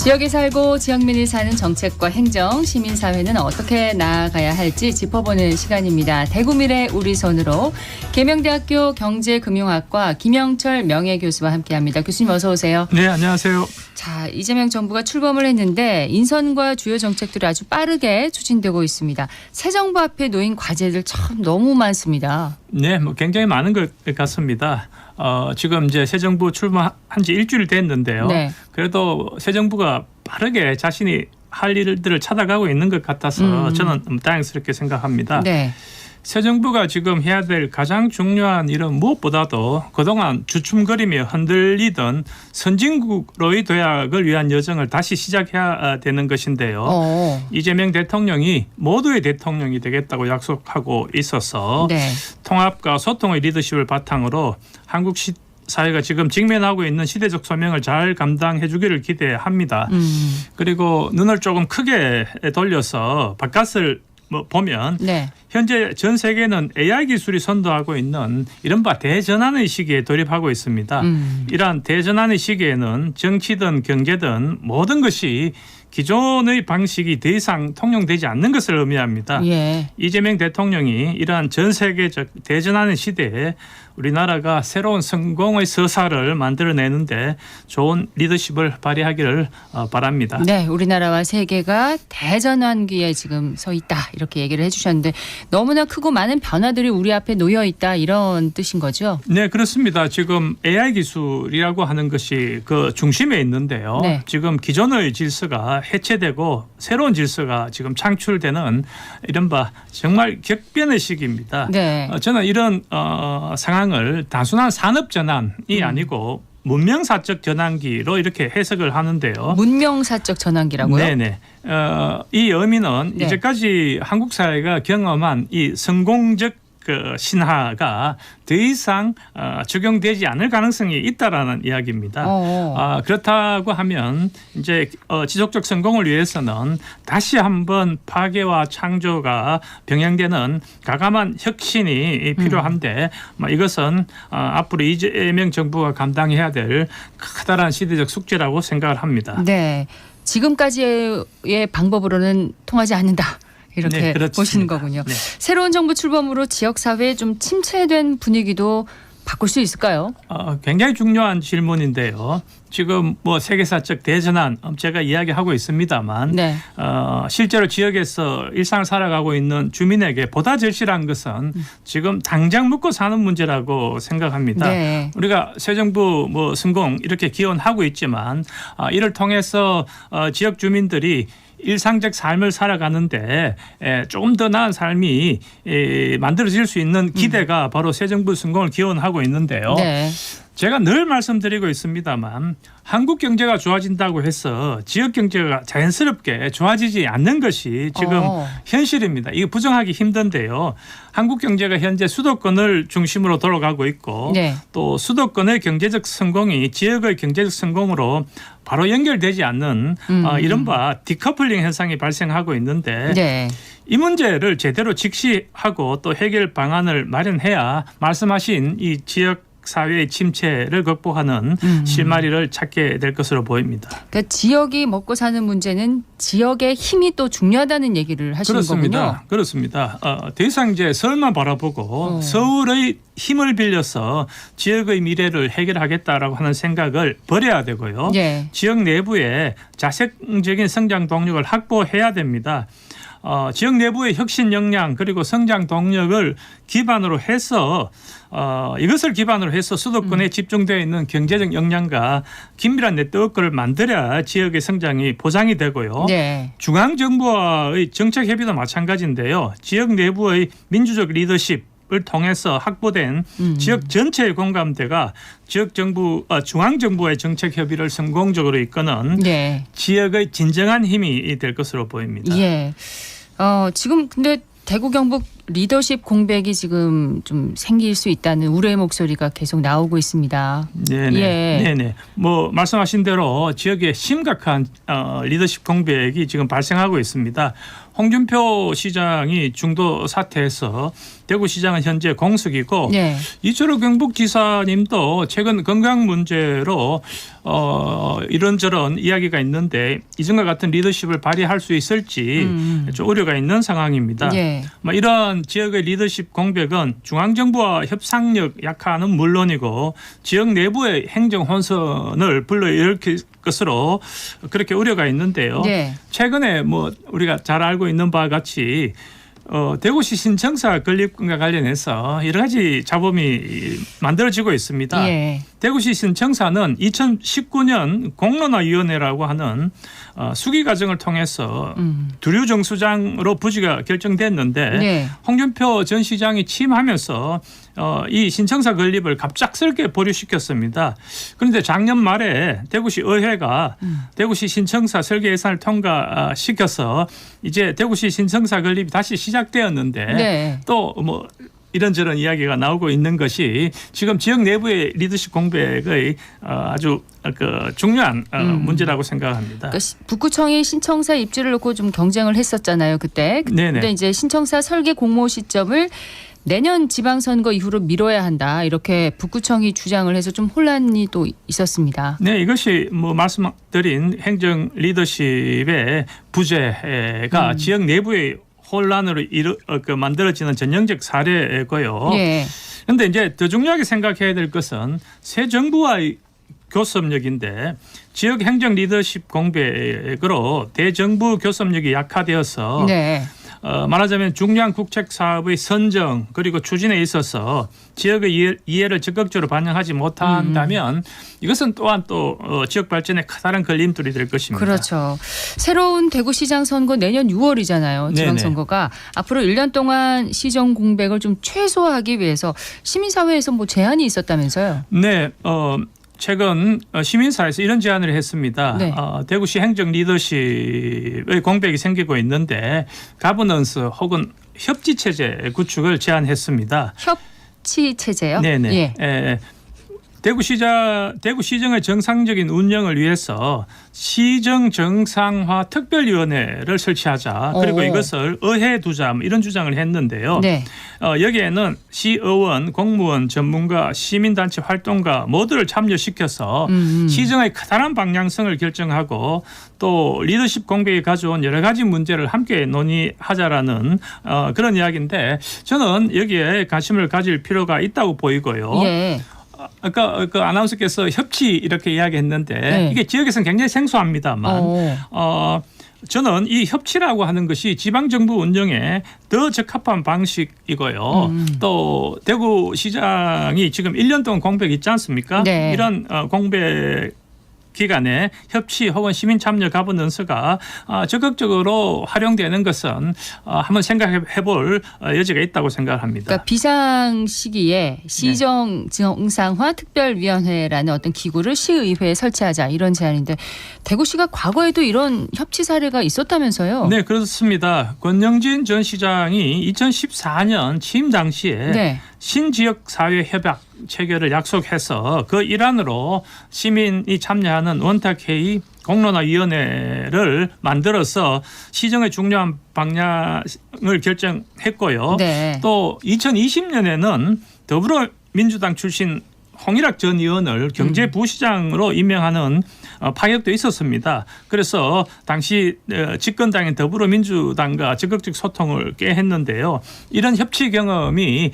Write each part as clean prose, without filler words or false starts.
지역에 살고 지역민이 사는 정책과 행정, 시민사회는 어떻게 나아가야 할지 짚어보는 시간입니다. 대구미래 우리 손으로 계명대학교 경제금융학과 김영철 명예교수와 함께합니다. 교수님 어서 오세요. 네, 안녕하세요. 자, 이재명 정부가 출범을 했는데 인선과 주요 정책들이 아주 빠르게 추진되고 있습니다. 새 정부 앞에 놓인 과제들 참 너무 많습니다. 네, 굉장히 많은 것 같습니다. 지금 이제 새 정부 출범한 지 일주일 됐는데요. 네. 그래도 새 정부가 빠르게 자신이 할 일들을 찾아가고 있는 것 같아서 저는 다행스럽게 생각합니다. 네. 새 정부가 지금 해야 될 가장 중요한 일은 무엇보다도 그동안 주춤거리며 흔들리던 선진국로의 도약을 위한 여정을 다시 시작해야 되는 것인데요. 이재명 대통령이 모두의 대통령이 되겠다고 약속하고 있어서 네. 통합과 소통의 리더십을 바탕으로 한국 사회가 지금 직면하고 있는 시대적 소명을 잘 감당해 주기를 기대합니다. 그리고 눈을 조금 크게 돌려서 바깥을 보면 네. 현재 전 세계는 AI 기술이 선도하고 있는 이른바 대전환의 시기에 돌입하고 있습니다. 이러한 대전환의 시기에는 정치든 경제든 모든 것이 기존의 방식이 더 이상 통용되지 않는 것을 의미합니다. 예. 이재명 대통령이 이러한 전 세계적 대전환의 시대에 우리나라가 새로운 성공의 서사를 만들어내는데 좋은 리더십을 발휘하기를 바랍니다. 네, 우리나라와 세계가 대전환기에 지금 서 있다 이렇게 얘기를 해주셨는데 너무나 크고 많은 변화들이 우리 앞에 놓여 있다 이런 뜻인 거죠? 네, 그렇습니다. 지금 AI 기술이라고 하는 것이 그 중심에 있는데요. 네. 지금 기존의 질서가 해체되고 새로운 질서가 지금 창출되는 이른바 정말 격변의 시기입니다. 네. 저는 이런 상황을 단순한 산업 전환이 아니고 문명사적 전환기로 이렇게 해석을 하는데요. 문명사적 전환기라고요? 네네. 이 의미는 네. 이제까지 한국 사회가 경험한 이 성공적 그 신화가 더 이상 적용되지 않을 가능성이 있다라는 이야기입니다. 그렇다고 하면 이제 지속적 성공을 위해서는 다시 한번 파괴와 창조가 병행되는 과감한 혁신이 필요한데 이것은 앞으로 이재명 정부가 감당해야 될 커다란 시대적 숙제라고 생각을 합니다. 네, 지금까지의 방법으로는 통하지 않는다. 이렇게 네, 보시는 거군요. 네. 새로운 정부 출범으로 지역사회에 좀 침체된 분위기도 바꿀 수 있을까요? 굉장히 중요한 질문인데요. 지금 세계사적 대전환 제가 이야기하고 있습니다만 네. 실제로 지역에서 일상을 살아가고 있는 주민에게 보다 절실한 것은 지금 당장 먹고 사는 문제라고 생각합니다. 네. 우리가 새 정부 성공 이렇게 기원하고 있지만 이를 통해서 지역 주민들이 일상적 삶을 살아가는데 조금 더 나은 삶이 만들어질 수 있는 기대가 바로 새 정부 성공을 기원하고 있는데요. 네. 제가 늘 말씀드리고 있습니다만 한국 경제가 좋아진다고 해서 지역 경제가 자연스럽게 좋아지지 않는 것이 지금 현실입니다. 이게 부정하기 힘든데요. 한국 경제가 현재 수도권을 중심으로 돌아가고 있고 네. 또 수도권의 경제적 성공이 지역의 경제적 성공으로 바로 연결되지 않는 이른바 디커플링 현상이 발생하고 있는데 네. 이 문제를 제대로 직시하고 또 해결 방안을 마련해야 말씀하신 이 지역 사회의 침체를 극복하는 실마리를 찾게 될 것으로 보입니다. 그러니까 지역이 먹고 사는 문제는 지역의 힘이 또 중요하다는 얘기를 하시는 거군요. 그렇습니다. 더 이상 이제 서울만 바라보고 서울의 힘을 빌려서 지역의 미래를 해결하겠다라고 하는 생각을 버려야 되고요. 예. 지역 내부에 자생적인 성장 동력을 확보해야 됩니다. 지역 내부의 혁신 역량 그리고 성장 동력을 기반으로 해서 이것을 기반으로 해서 수도권에 집중되어 있는 경제적 역량과 긴밀한 네트워크를 만들어야 지역의 성장이 보장이 되고요. 네. 중앙정부와의 정책 협의도 마찬가지인데요. 지역 내부의 민주적 리더십 을 통해서 확보된 지역 전체의 공감대가 지역 정부, 중앙 정부의 정책 협의를 성공적으로 이끄는 네. 지역의 진정한 힘이 될 것으로 보입니다. 예. 지금 근데 대구 경북 리더십 공백이 지금 좀 생길 수 있다는 우려의 목소리가 계속 나오고 있습니다. 네네. 예. 네네. 말씀하신 대로 지역에 심각한 리더십 공백이 지금 발생하고 있습니다. 홍준표 시장이 중도 사퇴해서 대구시장은 현재 공석이고 네. 이철호 경북지사님도 최근 건강 문제로 이런저런 이야기가 있는데 이전과 같은 리더십을 발휘할 수 있을지 좀 우려가 있는 상황입니다. 네. 이런 지역의 리더십 공백은 중앙정부와 협상력 약화는 물론이고 지역 내부의 행정 혼선을 불러일으킬 것으로 그렇게 우려가 있는데요. 네. 최근에 우리가 잘 알고 있는 바와 같이 대구시 신청사 건립과 관련해서 여러 가지 잡음이 만들어지고 있습니다. 예. 대구시 신청사는 2019년 공론화위원회라고 하는 수기 과정을 통해서 두류 정수장으로 부지가 결정됐는데 네. 홍준표 전 시장이 취임하면서 이 신청사 건립을 갑작스럽게 보류시켰습니다. 그런데 작년 말에 대구시 의회가 대구시 신청사 설계 예산을 통과시켜서 이제 대구시 신청사 건립이 다시 시작되었는데 네. 또 이런저런 이야기가 나오고 있는 것이 지금 지역 내부의 리더십 공백의 아주 중요한 문제라고 생각합니다. 그러니까 북구청이 신청사 입지를 놓고 좀 경쟁을 했었잖아요, 그때. 근데 이제 신청사 설계 공모 시점을 내년 지방선거 이후로 미뤄야 한다. 이렇게 북구청이 주장을 해서 좀 혼란이 또 있었습니다. 네, 이것이 말씀드린 행정 리더십의 부재가 지역 내부의 혼란으로 만들어지는 전형적 사례고요. 그런데 이제 더 중요하게 생각해야 될 것은 새 정부와의 교섭력인데 지역 행정 리더십 공백으로 대정부 교섭력이 약화되어서 네. 말하자면 중요한 국책 사업의 선정 그리고 추진에 있어서 지역의 이해를 적극적으로 반영하지 못한다면 이것은 또한 또 지역 발전에 커다란 걸림돌이 될 것입니다. 그렇죠. 새로운 대구시장 선거 내년 6월이잖아요. 지방선거가. 앞으로 1년 동안 시정 공백을 좀 최소화하기 위해서 시민사회에서 제안이 있었다면서요. 네. 최근 시민사회에서 이런 제안을 했습니다. 네. 대구시 행정 리더십의 공백이 생기고 있는데 가버넌스 혹은 협치체제 구축을 제안했습니다. 협치체제요? 네네. 예. 대구시정의 정상적인 운영을 위해서 시정 정상화 특별위원회를 설치하자. 그리고 이것을 의회에 두자 이런 주장을 했는데요. 네. 여기에는 시의원, 공무원, 전문가, 시민단체 활동가 모두를 참여시켜서 시정의 커다란 방향성을 결정하고 또 리더십 공백이 가져온 여러 가지 문제를 함께 논의하자라는 그런 이야기인데 저는 여기에 관심을 가질 필요가 있다고 보이고요. 예. 아까 그 아나운서께서 협치 이렇게 이야기했는데 이게 지역에서는 굉장히 생소합니다만 저는 이 협치라고 하는 것이 지방정부 운영에 더 적합한 방식이고요. 또 대구시장이 지금 1년 동안 공백이 있지 않습니까? 네. 이런 공백 기간에 협치 혹은 시민 참여 가버넌스가 적극적으로 활용되는 것은 한번 생각해 볼 여지가 있다고 생각합니다. 그러니까 비상 시기에 시정 정상화 특별위원회라는 어떤 기구를 시의회에 설치하자 이런 제안인데 대구시가 과거에도 이런 협치 사례가 있었다면서요? 네, 그렇습니다. 권영진 전 시장이 2014년 취임 당시에 신지역 사회 협약 체결을 약속해서 그 일환으로 시민이 참여하는 원탁회의 공론화위원회를 만들어서 시정의 중요한 방향을 결정했고요. 또 2020년에는 더불어민주당 출신 홍일학 전 의원을 경제부시장으로 임명하는 파격도 있었습니다. 그래서 당시 집권당인 더불어민주당과 적극적 소통을 꽤 했는데요. 이런 협치 경험이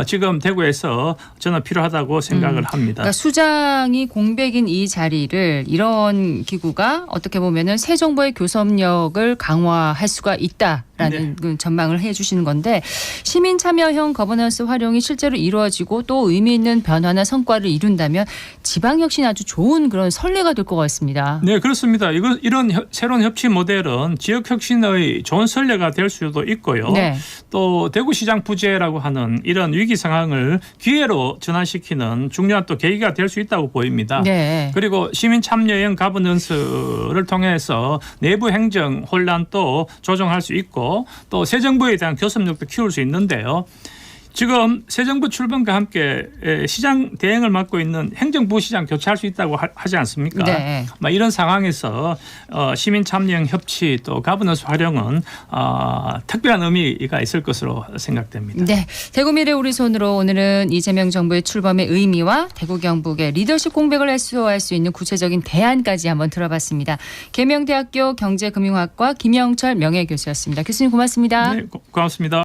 지금 대구에서 저는 필요하다고 생각을 합니다. 그러니까 수장이 공백인 이 자리를 이런 기구가 어떻게 보면은 새 정부의 교섭력을 강화할 수가 있다라는 전망을 해 주시는 건데 시민 참여형 거버넌스 활용이 실제로 이루어지고 또 의미 있는 변화나 성과를 이룬다면 지방 혁신이 아주 좋은 그런 선례가 될 것 같습니다. 네, 그렇습니다. 이런 새로운 협치 모델은 지역 혁신의 좋은 선례가 될 수도 있고요. 또 대구시장 부재라고 하는 이런 위기 상황을 기회로 전환시키는 중요한 또 계기가 될 수 있다고 보입니다. 그리고 시민 참여형 가버넌스를 통해서 내부 행정 혼란도 조정할 수 있고 또 새 정부에 대한 교섭력도 키울 수 있는데요. 지금 새 정부 출범과 함께 시장 대행을 맡고 있는 행정부시장 교체할 수 있다고 하지 않습니까? 네. 이런 상황에서 시민 참여형 협치 또 가버넌스 활용은 특별한 의미가 있을 것으로 생각됩니다. 네, 대구 미래 우리 손으로 오늘은 이재명 정부의 출범의 의미와 대구 경북의 리더십 공백을 해소할 수 있는 구체적인 대안까지 한번 들어봤습니다. 계명대학교 경제금융학과 김영철 명예교수였습니다. 교수님 고맙습니다. 네, 고맙습니다.